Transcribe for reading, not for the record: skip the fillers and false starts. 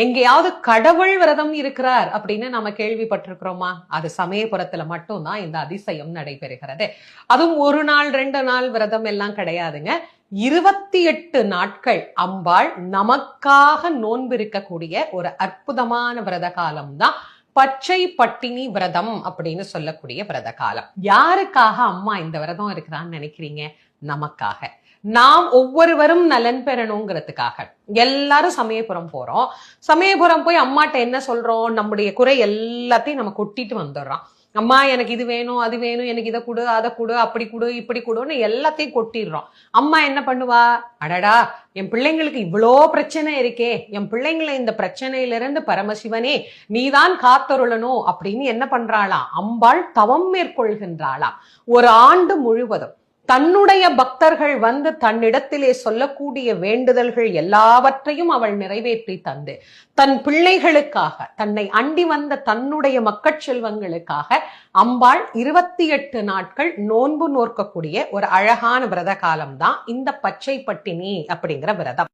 எங்கேயாவது கடவுள் விரதம் இருக்கிறார் அப்படின்னு நம்ம கேள்விப்பட்டிருக்கிறோமா? அது சமயபுரத்துல மட்டும்தான் இந்த அதிசயம் நடைபெறுகிறது. அதுவும் 1 நாள் 2 நாள் விரதம் எல்லாம் கிடையாதுங்க. 28 நாட்கள் அம்பாள் நமக்காக நோன்பு இருக்கக்கூடிய ஒரு அற்புதமான விரத காலம் தான் பச்சை பட்டினி விரதம் அப்படின்னு சொல்லக்கூடிய விரத காலம். யாருக்காக அம்மா இந்த விரதம் இருக்கிறான்னு நினைக்கிறீங்க? நமக்காக. நாம் ஒவ்வொருவரும் நலன் பெறணுங்கிறதுக்காக எல்லாரும் சமயபுரம் போறோம். சமயபுரம் போய் அம்மாட்ட என்ன சொல்றோம்? நம்முடைய குறை எல்லாத்தையும் நம்ம கொட்டிட்டு வந்துடுறோம். அம்மா எனக்கு இது வேணும், அது வேணும், எனக்கு இதை கொடு, அதை கொடு, அப்படி கொடு, இப்படி கொடுன்னு எல்லாத்தையும் கொட்டிடுறோம். அம்மா என்ன பண்ணுவா? அடடா, என் பிள்ளைங்களுக்கு இவ்வளோ பிரச்சனை இருக்கே, என் பிள்ளைங்களை இந்த பிரச்சனையிலிருந்து பரமசிவனே நீதான் காத்தருளணும் அப்படின்னு என்ன பண்றாளாம்? அம்பாள் தவம் மேற்கொள்கின்றாளாம். ஒரு ஆண்டு முழுவதும் தன்னுடைய பக்தர்கள் வந்து தன்னிடத்திலே சொல்லக்கூடிய வேண்டுதல்கள் எல்லாவற்றையும் அவள் நிறைவேற்றி தந்து தன் பிள்ளைகளுக்காக, தன்னை அண்டி வந்த தன்னுடைய மக்கட் செல்வங்களுக்காக அம்பாள் 28 நாட்கள் நோன்பு நோற்கக்கூடிய ஒரு அழகான விரத காலம் தான் இந்த பச்சை பட்டினி அப்படிங்கிற விரதம்.